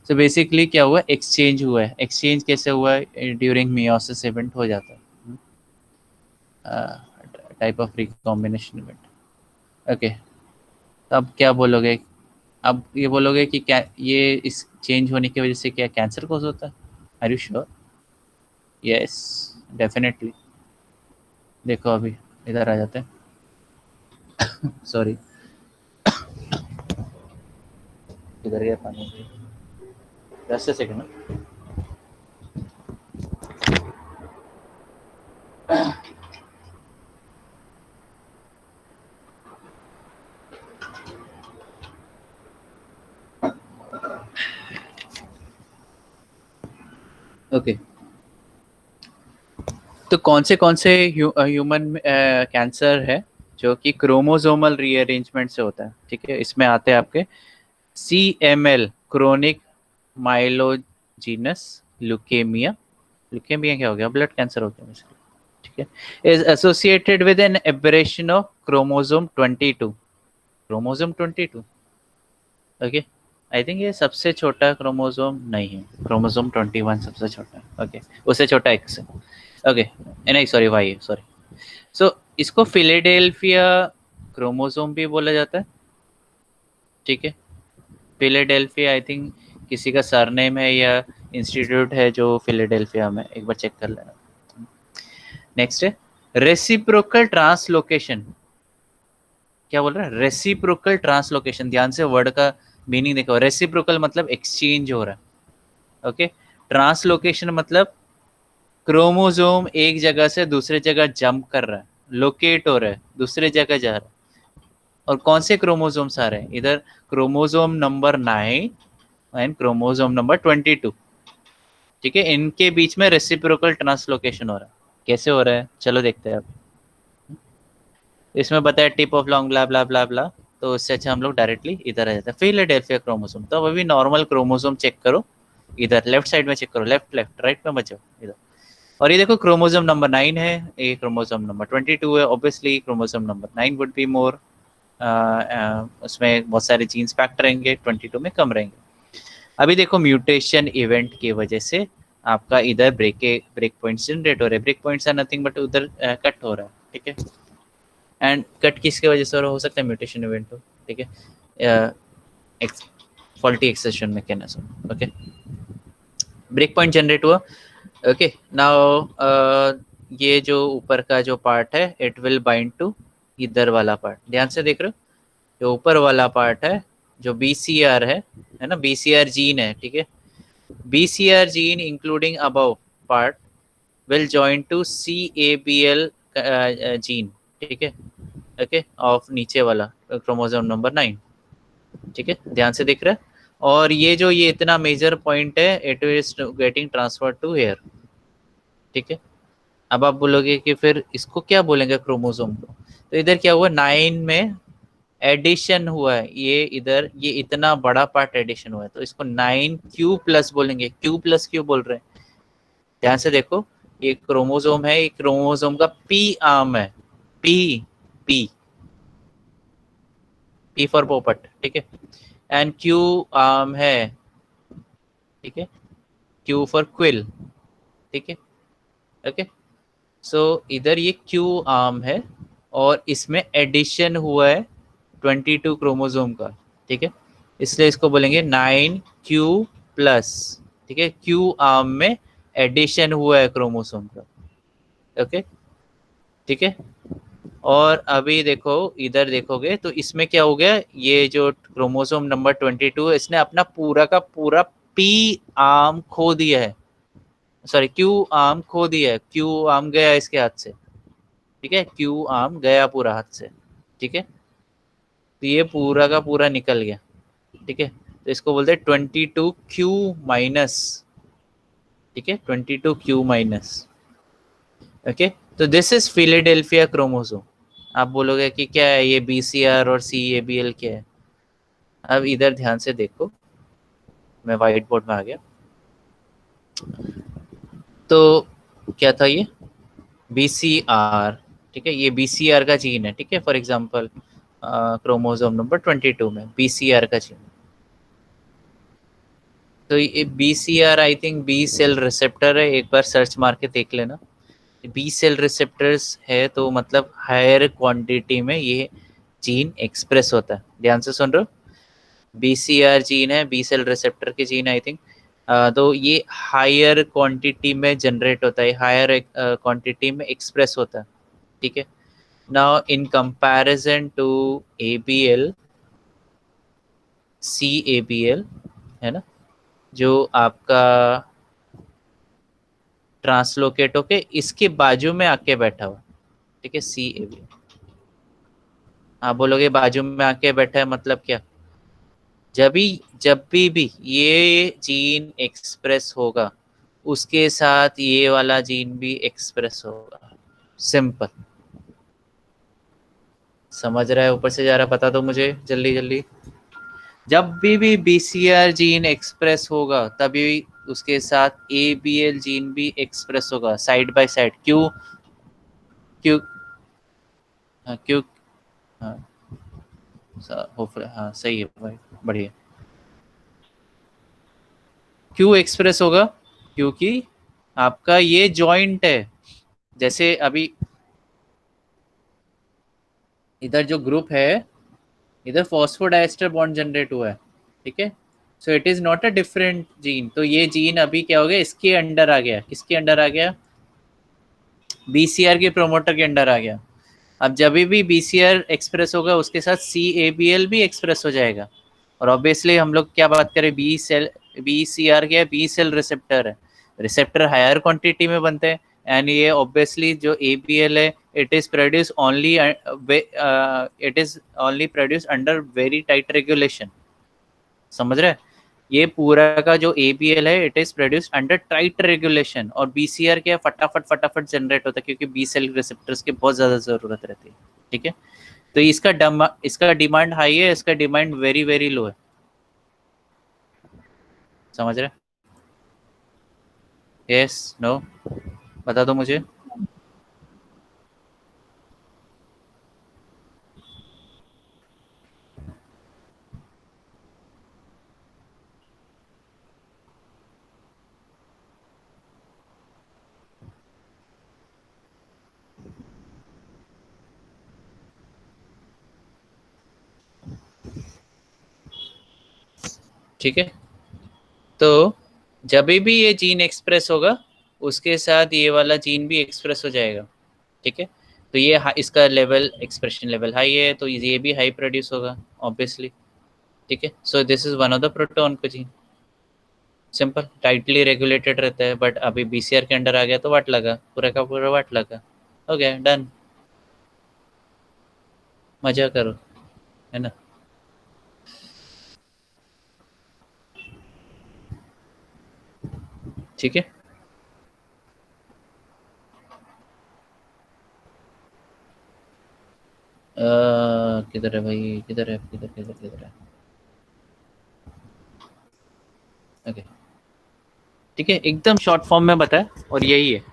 सो बेसिकली क्या हुआ, एक्सचेंज हुआ है। एक्सचेंज कैसे हुआ है, ड्यूरिंग मियोसिस इवेंट हो जाता है, type of recombination event, okay. तो अब क्या बोलोगे, अब ये बोलोगे कि क्या ये इस चेंज होने की वजह से क्या कैंसर कोज होता है? Are you sure? Yes, definitely. देखो अभी इधर आ जाते हैं, सॉरी, इधर गया पानी, 10 सेकंड ना। ओके, तो कौन से ह्यूमन कैंसर है जो कि क्रोमोसोमल रीअरेंजमेंट से होता है, ठीक है। इसमें आते हैं आपके CML, क्रोनिक माइलोजिनस ल्यूकेमिया। ल्यूकेमिया क्या हो गया, ब्लड कैंसर हो गया बेसिकली, ठीक है। Is associated with an aberration of chromosome 22, chromosome 22, okay. I think ये सबसे छोटा क्रोमोसोम नहीं है, क्रोमोसोम 21 सबसे छोटा है, ओके। उससे छोटा X है, ओके, नहीं सॉरी, Y है, सॉरी। सो इसको फिलेडेल्फिया क्रोमोसोम भी बोला जाता है, ठीक है। फिलेडेल्फिया आई थिंक किसी का सरनेम है या इंस्टीट्यूट है जो फिलेडेल्फिया में, एक बार चेक कर लेना। नेक्स्ट है रेसिप्रोकल ट्रांसलोकेशन। क्या बोल रहा है, रेसिप्रोकल ट्रांसलोकेशन, ध्यान से वर्ड का मीनिंग देखो। रेसिप्रोकल मतलब एक्सचेंज हो रहा है, ओके। ट्रांसलोकेशन मतलब क्रोमोसोम एक जगह से दूसरे जगह जंप कर रहा है, लोकेट हो रहा है, दूसरे जगह जा रहा है। और कौन से क्रोमोसोम्स आ रहे हैं इधर, chromosome number 9 and chromosome number 22, ठीक है। इनके बीच में रेसिप्रोकल ट्रांसलोकेशन हो रहा है। कैसे हो रहा है, चलो देखते हैं अब। इसमें बताया टिप ऑफ लॉन्ग ब्ला ब्ला ब्ला ब्ला, तो उससे अच्छा हम लोग डायरेक्टली इधर आ जाते हैं, फिलाडेल्फिया क्रोमोसोम। तो अभी नॉर्मल क्रोमोसोम चेक करो, इधर लेफ्ट साइड में चेक करो, लेफ्ट लेफ्ट राइट में बचो इधर। और ये देखो क्रोमोसोम नंबर 9 है, ये क्रोमोसोम नंबर 22 है, obviously chromosome number 9 would be more, उसमें बहुत सारे जीन्स पैक्ट रहेंगे, 22 में कम रहेंगे। अभी देखो म्यूटेशन इवेंट की वजह से आपका इधर ब्रेक पॉइंट्स जनरेट हो रहे हैं। Break points are nothing but उधर कट हो रहा है, ठीक है। एंड कट किसके वजह से हो सकता है, म्यूटेशन इवेंट हो, ठीक है, faulty excision mechanism, okay. Break point generate हुआ, ओके। नाउ ये जो ऊपर का जो पार्ट है इट विल बाइंड टू इधर वाला पार्ट, ध्यान से देख रहे हो, जो ऊपर वाला पार्ट है जो BCR है ना, BCR जीन है, ठीक है। BCR gene including above part will join to CABL gene, ठीक है, ओके, ऑफ नीचे वाला क्रोमोसोम नंबर 9, ठीक है, ध्यान से दिख रहा है। और ये इतना मेजर पॉइंट है, it is getting transfer to here, ठीक है। अब आप बोलोगे कि फिर इसको क्या बोलेंगे क्रोमोसोम को, तो इधर क्या हुआ, 9 में एडिशन हुआ है, ये इधर ये इतना बड़ा पार्ट एडिशन हुआ है, तो इसको 9q प्लस बोलेंगे। क्यू प्लस क्यों बोल रहे हैं, ध्यान से देखो, ये क्रोमोसोम है, ये क्रोमोसोम का पी आर्म है, पी पी पी फॉर पोपट, ठीक है, एंड क्यू आर्म है, ठीक है, क्यू फॉर क्विल, ठीक है, ओके। सो इधर ये क्यू आर्म है और इसमें एडिशन हुआ है 22 क्रोमोसोम का, ठीक है, इसलिए इसको बोलेंगे 9q प्लस, ठीक है, क्यू आर्म में एडिशन हुआ है क्रोमोसोम का, ओके, ठीक है। और अभी देखो, इधर देखोगे तो इसमें क्या हो गया, ये जो क्रोमोसोम नंबर 22 है, इसने अपना पूरा का पूरा पी आर्म खो दिया है, सॉरी क्यू आर्म खो दिया है, क्यू आर्म गया इसके हाथ से, ठीक है, क्यू आर्म गया पूरा हाथ से, ठीक है, तो ये पूरा का पूरा निकल गया, ठीक है, तो इसको बोलते हैं 22q माइनस, ठीक है, 22q माइनस, ओके। तो दिस इज फिलाडेल्फिया क्रोमोसोम। आप बोलोगे कि क्या है ये, BCR और CABL क्या है। अब इधर ध्यान से देखो, मैं व्हाइट बोर्ड में आ गया, तो क्या था ये BCR, ठीक है, ये BCR का जीन है, ठीक है, फॉर एग्जांपल क्रोमोसोम नंबर 22 में BCR का जीन, तो ये BCR I think B cell receptor है, एक बार सर्च मार के देख लेना, बी सेल रिसेप्टर्स है, तो मतलब हायर क्वांटिटी में ये जीन एक्सप्रेस होता है, ध्यान से सुन रहे हो, BCR जीन है, बी सेल रिसेप्टर के जीन आई थिंक, तो ये हायर क्वांटिटी में जनरेट होता है, हायर क्वांटिटी में एक्सप्रेस होता है, ठीक है। Now in comparison to ABL, CABL है ना, जो आपका ट्रांसलोकेट होके इसके बाजू में आके बैठा हुआ, ठीक है, CABL। आप बोलोगे बाजू में आके बैठा है मतलब क्या, जब भी ये जीन एक्सप्रेस होगा, उसके साथ ये वाला जीन भी एक्सप्रेस होगा, सिंपल, समझ रहा है, ऊपर से जा रहा, बता दो मुझे जल्दी जल्दी। जब भी BCR जीन एक्सप्रेस होगा, तभी उसके साथ ABL जीन भी एक्सप्रेस होगा, साइड बाय साइड। क्यों क्यों हाँ, क्यों हाँ, हाँ सही है भाई, बढ़िया। क्यों एक्सप्रेस होगा, क्योंकि आपका ये जॉइंट है, जैसे अभी इधर जो ग्रुप है, इधर फॉस्फोडाइस्टर बॉन्ड जनरेट हुआ है, ठीक है, so it is not a different gene, तो ये जीन अभी क्या हो गया, इसके अंडर आ गया, किसके अंडर आ गया, BCR के प्रोमोटर के अंडर आ गया। अब जब भी BCR एक्सप्रेस होगा, उसके साथ CABL भी एक्सप्रेस हो जाएगा, और ऑब्वियसली हम लोग क्या बात करें, BCR क्या है, बी सेल रिसेप्टर है, रिसेप्टर हायर क्वांटिटी में बनते हैं, एंड ये ऑब्वियसली जो ABL है, it is produce only produce under very tight regulation, समझ रहे हैं, ये पूरा का जो ABL है, it is produced under tight regulation, और BCR क्या फटाफट फटाफट जनरेट होता है, क्योंकि बी सेल रिसेप्टर्स की बहुत ज्यादा जरूरत रहती है, ठीक है। तो इसका डिमांड हाई है, इसका डिमांड वेरी वेरी लो है, समझ रहे, यस नो, बता दो मुझे। ठीक है, तो जब भी ये जीन एक्सप्रेस होगा, उसके साथ ये वाला जीन भी एक्सप्रेस हो जाएगा, ठीक है, तो ये इसका लेवल, एक्सप्रेशन लेवल हाई है, तो ये भी हाई प्रोड्यूस होगा ऑब्वियसली, ठीक है। So this is one of the proton का जीन, सिंपल, टाइटली रेगुलेटेड रहता है, बट अभी BCR के अंडर आ गया तो वाट लगा, पूरा का पूरा वाट लगा, ओके डन, मजा करो, है ना। ठीक है, किधर है भाई, किधर है, किधर किधर किधर है। ओके ठीक है, एकदम शॉर्ट फॉर्म में बताया और यही है,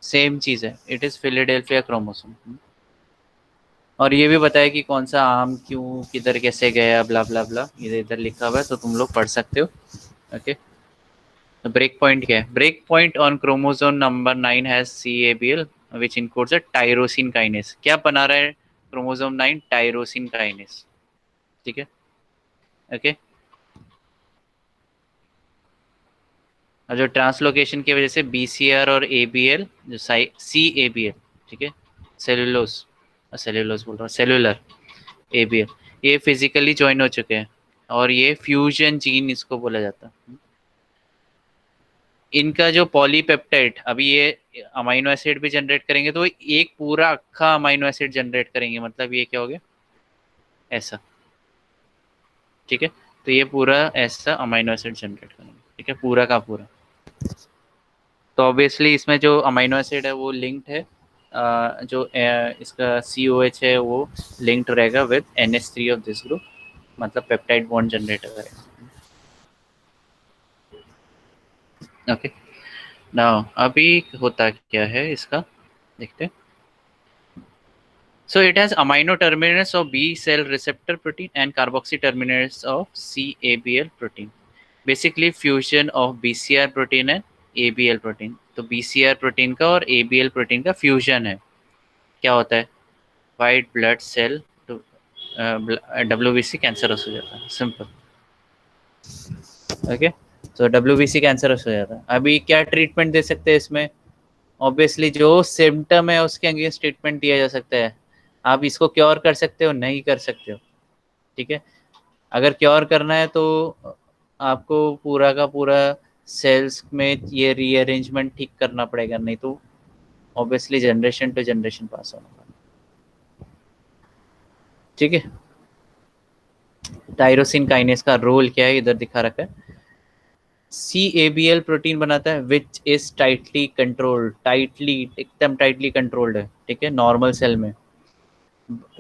सेम चीज़ है, इट इज़ फिलाडेल्फिया क्रोमोसोम। और ये भी बताया कि कौन सा आम क्यों किधर कैसे गया, ब्ला ब्ला ब्ला, इधर इधर लिखा हुआ है तो तुम लोग पढ़ सकते हो। ओके, ब्रेक पॉइंट क्या है? Break point on chromosome number 9 has CABL which encodes a tyrosine kinase. क्या बना रहा है क्रोमोसोम 9? Tyrosine kinase. ठीक है, ओके। और जो ट्रांसलोकेशन की वजह से BCR और ABL, जो CABL, ठीक है, सेलुलोस, सेलुलोस बोल रहा हूँ, सेलुलर ABL, ये फिजिकली ज्वाइन हो चुके हैं और ये फ्यूजन जीन इसको बोला जाता है। इनका जो पॉलीपेप्टाइड, अभी ये अमाइनो एसिड भी जनरेट करेंगे तो एक पूरा अक्खा अमाइनो एसिड जनरेट करेंगे, मतलब ये क्या हो गया, ऐसा। ठीक है, तो ये पूरा ऐसा अमाइनो एसिड जनरेट करेंगे, ठीक है, पूरा का पूरा। तो ऑब्वियसली इसमें जो अमाइनो एसिड है वो लिंक्ड है, जो इसका COH है वो लिंक्ड रहेगा with NH3 of this group, मतलब पेप्टाइड बॉन्ड जनरेट करेगा। ओके, नाउ अभी होता क्या है इसका देखते हैं। So it has amino terminus of B cell receptor protein and carboxy terminus of CABL protein. Basically fusion of BCR protein and ABL protein. तो BCR प्रोटीन का और ABL प्रोटीन का फ्यूजन है। क्या होता है? White blood cell to WBC cancerous हो जाता है, सिंपल। ओके, तो WBC कैंसरस हो जाता है। अभी क्या ट्रीटमेंट दे सकते हैं इसमें? ऑब्वियसली जो सिम्टम है उसके अगेंस्ट ट्रीटमेंट दिया जा सकता है। आप इसको क्योर कर सकते हो? नहीं कर सकते हो, ठीक है। अगर क्योर करना है तो आपको पूरा का पूरा सेल्स में ये रीअरेंजमेंट ठीक करना पड़ेगा, नहीं तो obviously generation to generation pass होना पड़ेगा। ठीक है, टायरोसिन काइनेस का रोल क्या है इधर दिखा रखा है। CABL प्रोटीन बनाता है which is tightly controlled, tightly एकदम टाइटली कंट्रोल्ड है, ठीक है, नॉर्मल सेल में।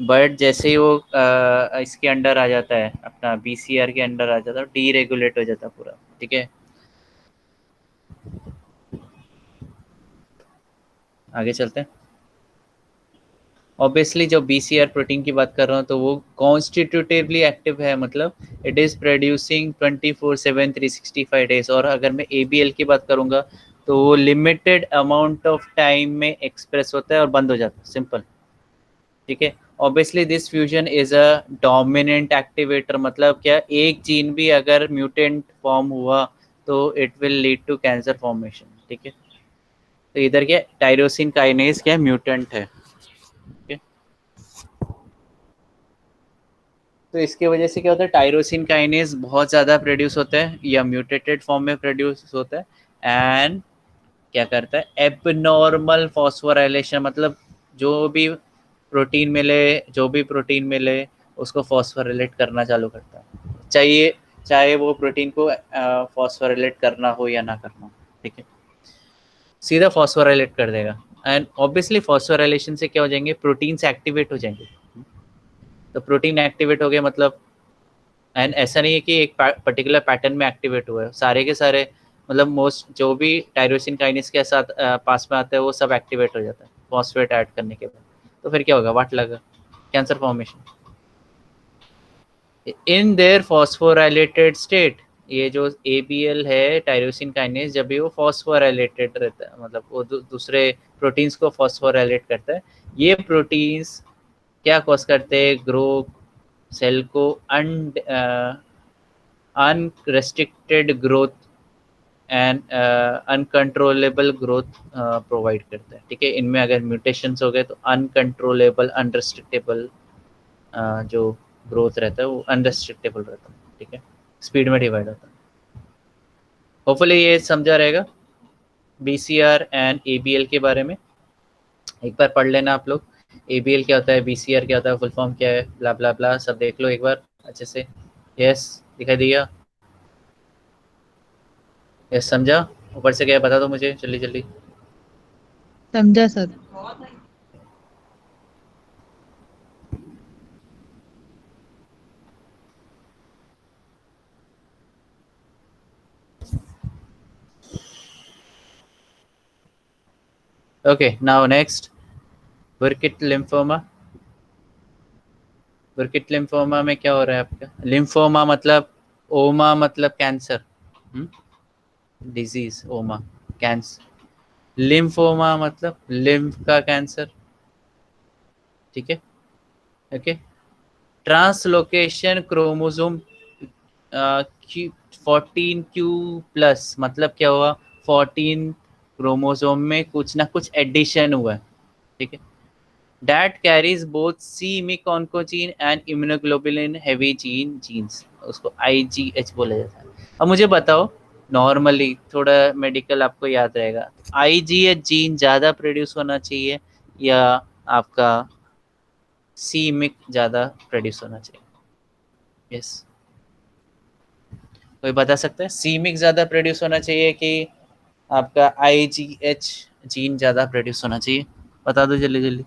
बट जैसे ही वो इसके अंडर आ जाता है, अपना BCR के अंडर आ जाता है, डीरेगुलेट हो जाता है पूरा, ठीक है। आगे चलते हैं। ऑब्वियसली जो BCR प्रोटीन की बात कर रहा हूँ तो वो कॉन्स्टिट्यूटिवली एक्टिव है, मतलब इट इज़ प्रोड्यूसिंग 24/7 365 डेज। और अगर मैं ABL की बात करूँगा तो वो लिमिटेड अमाउंट ऑफ टाइम में एक्सप्रेस होता है और बंद हो जाता है, सिंपल। ठीक है, obviously this fusion is a dominant activator, मतलब क्या, एक जीन भी अगर म्यूटेंट फॉर्म हुआ तो it will lead to cancer formation, ठीक है। तो इधर क्या, टायरोसिन काइनेज क्या, म्यूटेंट है, ठीक है। तो इसके वजह से क्या होता है, टायरोसिन काइनेज बहुत ज़्यादा प्रोड्यूस होता है या म्यूटेटेड फॉर्म में प्रोड्यूस होता है, एंड क्या करता है, एबनॉर्मल फॉस्फोराइलेशन, मतलब जो भी प्रोटीन मिले उसको फॉस्फोराइलेट करना चालू करता है, चाहिए चाहे वो प्रोटीन को फॉस्फोराइलेट करना हो या ना करना हो, ठीक है, सीधा फॉस्फोराइलेट कर देगा। एंड ऑब्वियसली फॉस्फोराइलेशन से क्या हो जाएंगे, प्रोटीन से एक्टिवेट हो जाएंगे। तो प्रोटीन एक्टिवेट हो गया मतलब, एंड ऐसा नहीं है कि एक पर्टिकुलर पैटर्न में एक्टिवेट हुआ है, सारे के सारे, मतलब मोस्ट जो भी टायरोसिन काइनेस के साथ पास में आता है वो सब एक्टिवेट हो जाता है फॉस्फेट ऐड करने के बाद। तो फिर क्या होगा, वाट लगा, cancer formation in their phosphorylated state. ये जो ABL है टायरोसिन काइनेस, जब भी वो फॉस्फोराइलेटेड रहता है, मतलब वो दूसरे प्रोटीन्स को फॉस्फोराइलेट करता है, ये प्रोटीन्स क्या कॉज करते हैं, ग्रो सेल को unrestricted growth and uncontrollable growth provide करता है, ठीक है। इनमें अगर म्यूटेशंस हो गए तो अनकंट्रोलेबल अनरेस्ट्रिक्टेबल जो ग्रोथ रहता है वो अनरेस्ट्रिक्टेबल रहता है, ठीक है, स्पीड में डिवाइड होता है। होपफुली ये समझा रहेगा BCR एंड ABL के बारे में। एक बार पढ़ लेना आप लोग, ABL क्या होता है, BCR क्या होता है, फुल फॉर्म क्या है, ब्ला ब्ला ब्ला सब देख लो एक बार अच्छे से। यस, दिखाई दिया? यस, समझा? ऊपर से क्या है बता दो मुझे जल्दी जल्दी। समझा sir. Okay, now next, Burkitt lymphoma. Burkitt lymphoma में क्या हो रहा है आपका? लिम्फोमा मतलब, ओमा मतलब कैंसर, डिजीज, ओमा कैंसर, लिम्फोमा मतलब लिम्फ का कैंसर, ठीक है? ओके, ट्रांसलोकेशन क्रोमोसोम 14q+ मतलब क्या हुआ? 14 क्रोमोसोम में कुछ ना कुछ एडिशन हुआ है, ठीक है? That carries both c-MYC oncogene and immunoglobulin heavy genes, उसको IGH बोला जाता है। अब मुझे बताओ, नॉर्मली थोड़ा मेडिकल आपको याद रहेगा, IGH जीन ज़्यादा प्रोड्यूस होना चाहिए या आपका c-MYC ज़्यादा प्रोड्यूस होना चाहिए? यस, कोई बता सकता है? c-MYC ज़्यादा प्रोड्यूस होना चाहिए कि आपका IGH जीन ज़्यादा प्रोड्यूस होना चाहिए? बता दो जल्दी जल्दी।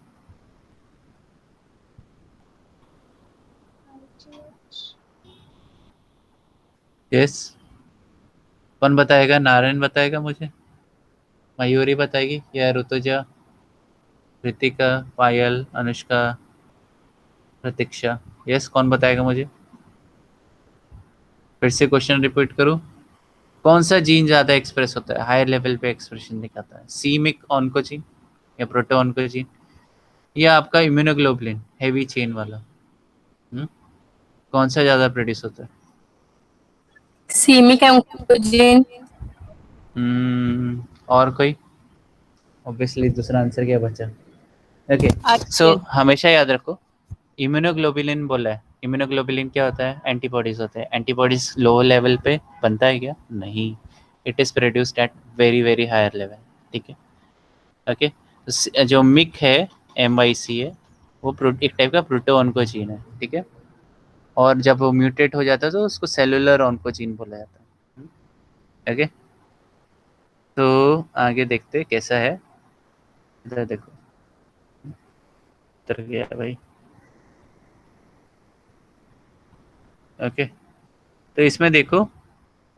यस, कौन बताएगा? नारायण बताएगा मुझे, मयूरी बताएगी या ऋतुजा, कृतिका, पायल, अनुष्का, प्रतीक्षा? यस, कौन बताएगा मुझे? फिर से क्वेश्चन रिपीट करूं, कौन सा जीन ज़्यादा एक्सप्रेस होता है, हायर लेवल पे एक्सप्रेशन दिखाता है? c-MYC ऑन्कोजीन या प्रोटो ऑन्कोजीन या आपका इम्यूनोग्लोबुलिन हैवी चेन वाला? कौन सा ज़्यादा प्रोड्यूस होता है? सीमिक एंकोजेन। और कोई? ऑब्वियसली दूसरा आंसर क्या बचा? ओके, सो आर्कियन। हमेशा याद रखो, इम्यूनोग्लोबुलिन बोला है, इम्यूनोग्लोबुलिन क्या होता है? एंटीबॉडीज होते हैं। एंटीबॉडीज लो लेवल पे बनता है क्या? नहीं, it is produced at very very higher level, ठीक है? ओके, जो मिक है, MYC है, वो एक टाइप का प्रोटो ऑन्कोजीन है, ठीक है? और जब वो म्यूटेट हो जाता है तो उसको सेलुलर ऑन्कोजीन बोला जाता है, ओके? तो आगे देखते कैसा है, इधर देखो, इधर गया भाई। ओके, तो इसमें देखो,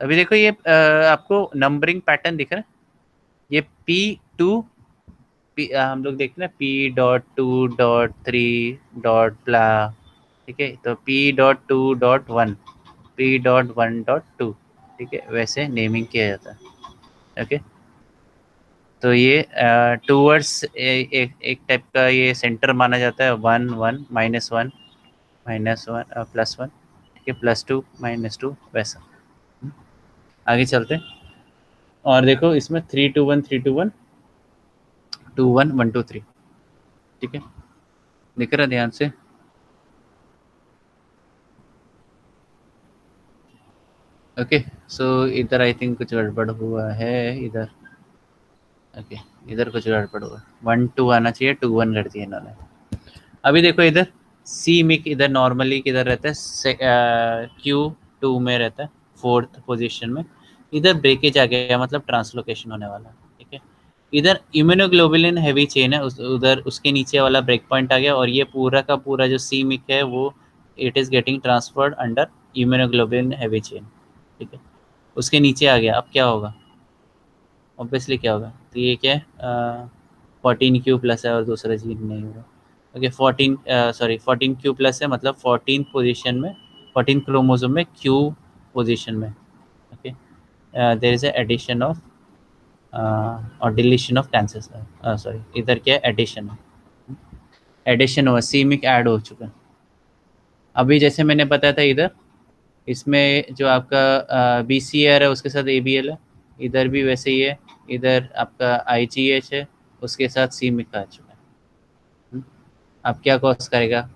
अभी देखो ये आपको नंबरिंग पैटर्न दिख रहा है, ये P2, हम लोग देखते हैं ना, P.2.3 डॉट ब्ला, ठीक है? तो P.2.1, P.1.2, ठीक है? वैसे नेमिंग किया जाता है, ओके? तो ये टूवर्ड्स एक टाइप का ये सेंटर माना जाता है, 1 1 -1 -1 +1, ठीक है? +2 -2 वैसा। आगे चलते हैं और देखो इसमें 3 2 1 3 2 1 2 1 1 2 3, ठीक है? दिख रहा है ध्यान से? ओके, सो इधर आई थिंक कुछ गड़बड़ हुआ है इधर। ओके, इधर कुछ गड़बड़ हुआ, 1 2 आना चाहिए, 2 1 कर दिया इन्होंने। अभी देखो इधर c-MYC इधर नॉर्मली किधर रहता है? Q2 में रहता है, 4th पोजीशन में। इधर ब्रेकेज आ गया, मतलब ट्रांसलोकेशन होने वाला, ठीक है? इधर इम्यूनोग्लोबुलिन हैवी चेन है, उधर उसके नीचे वाला ब्रेक पॉइंट आ गया, और ये पूरा का पूरा जो c-MYC है वो it is getting transferred under immunoglobulin heavy chain, ठीक है? उसके नीचे आ गया, अब क्या होगा? ऑब्वियसली क्या होगा? तो ये क्या है? 14q+ है और दूसरा जीन नहीं होगा। ओके, 14q+ है, मतलब 14 पोजीशन में, 14 क्रोमोसोम में q पोजीशन में, okay? There is addition of और डिलीशन ऑफ कैंसर, सॉरी, इधर क्या है? एडिशन है, एडिशन हुआ, c-MYC ऐड हो चुका है। अभी जैसे मैंने बताया था इधर, इसमें जो आपका BCR है उसके साथ ABL है, इधर भी वैसे ही है, इधर आपका IGH है, उसके साथ c-MYC आ चुका है। अब क्या कॉज करेगा?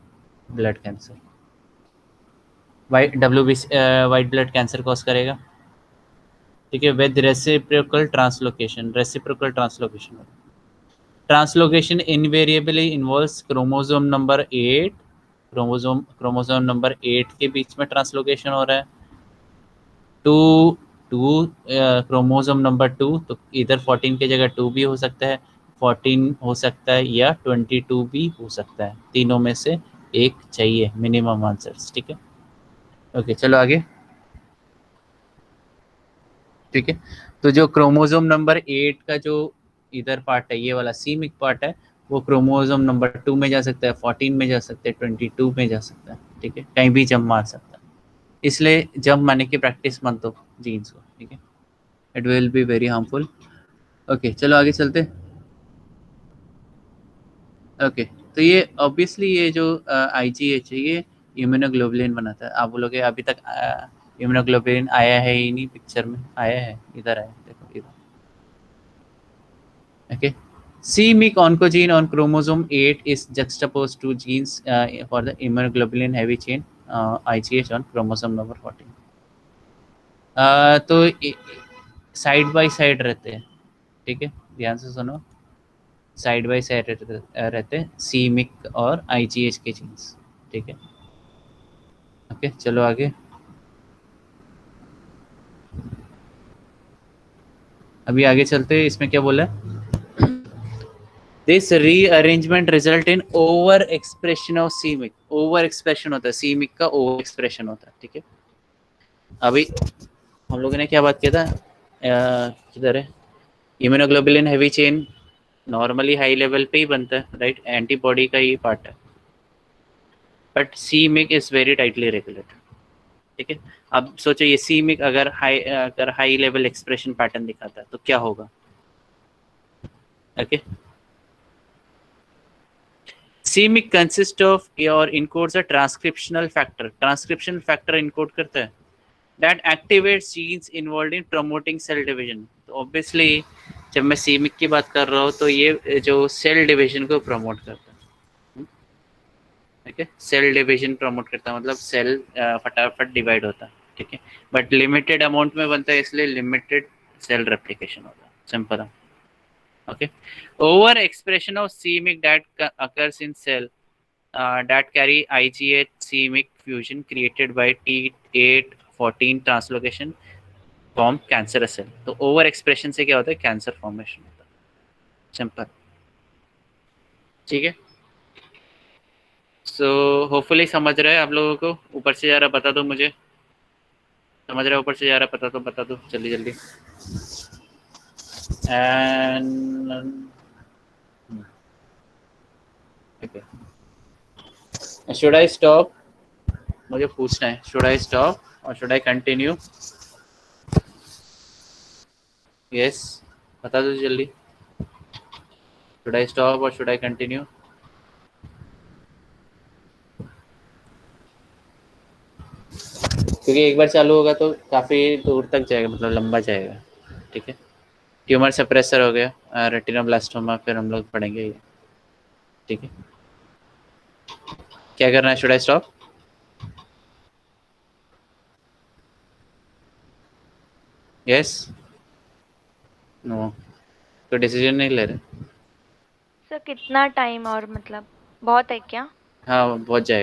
Blood cancer, white blood cancer cause करेगा, ठीक है? With reciprocal translocation, reciprocal translocation, translocation invariably involves chromosome number 8, chromosome number 8 के बीच में ट्रांसलोकेशन हो रहा है टू क्रोमोसोम नंबर 2, तो इधर 14 की जगह 2 भी हो सकता है, 14 हो सकता है या 22 भी हो सकता है, तीनों में से एक चाहिए मिनिमम आंसर्स। ठीक है, ओके चलो आगे। ठीक है, तो जो क्रोमोसोम नंबर 8 का जो इधर पार्ट है, ये वाला सीमिक पार्ट है, वो क्रोमोसोम नंबर 2 में जा सकता है, 14 में जा सकता है, 22 में जा सकता है। ठीक है, कहीं भी जंप मार सकता है, इसलिए जंप मारने की प्रैक्टिस मत दो जीन्स को। ठीक है, it will be very harmful. Okay चलो आगे चलते। ओके, तो ये ऑब्वियसली ये जो IgH है, ये इम्यूनोग्लोबुलिन बनाता है। आप बोलोगे अभी तक इम्यूनोग्लोबुलिन आया है ही नहीं पिक्चर में, आया है, इधर है, देखो इधर। Okay. C-MYC oncogene on chromosome 8 is juxtaposed to genes for the immunoglobulin heavy chain IgH on chromosome number 14. तो साइड बाय साइड रहते हैं। ठीक है, ध्यान से सुनो, साइड बाय साइड रहते हैं C-MYC और IgH के जीन्स। ठीक है, ओके चलो आगे। अभी आगे चलते हैं, इसमें क्या बोला है? This rearrangement result in over expression of C-MYC। Over expression होता है, C-MYC का ओवर एक्सप्रेशन होता है। ठीक है, अभी हम लोगों ने क्या बात किया था, किधर है, immunoglobulin heavy chain normally high level पे ही बनता है, राइट, एंटीबॉडी का ही पार्ट है, but C-MYC is very tightly regulated. ठीक है, अब सोचो ये C-MYC अगर हाई लेवल एक्सप्रेशन पैटर्न दिखाता है तो क्या होगा? Okay, C-MYC consists of or encodes a transcriptional factor। Transcription factor encode करता है that activates genes involved in promoting cell division। तो ऑब्वियसली जब मैं C-MYC की बात कर रहा हूँ तो ये जो सेल डिवीजन को प्रमोट करता है। ठीक है, सेल डिवीजन प्रमोट करता है, मतलब सेल फटाफट डिवाइड होता है। ठीक है, बट लिमिटेड अमाउंट में बनता है, इसलिए लिमिटेड सेल रेप्लिकेशन होता है, सिंपल है। Okay, over expression of C-MYC that occurs in cell that carry IgH C-MYC fusion created by T814 translocation form cancerous cell। तो ओवर एक्सप्रेशन से क्या होता है? कैंसर फॉर्मेशन होता है, सिंपल। ठीक है, सो होपफुली समझ रहे हैं आप लोगों को। ऊपर से जा रहा बता दो मुझे, समझ रहे हो? ऊपर से जा रहा बता दो जल्दी जल्दी। And should I stop? मुझे पूछना है, शुड आई स्टॉप और शुड आई कंटिन्यू? यस, बता दो जल्दी, शुड आई स्टॉप और शुड आई कंटिन्यू? क्योंकि एक बार चालू होगा तो काफ़ी दूर तक जाएगा, मतलब लंबा जाएगा। ठीक है, ट्यूमर सप्रेसर हो गया, रेटिनोब्लास्टोमा, फिर हम लोग पढ़ेंगे ये। ठीक है, क्या करना है? Should I stop? Yes, no, तो डिसीजन नहीं ले रहे। सर कितना टाइम और मतलब बहुत है क्या? हाँ बहुत जाएगा।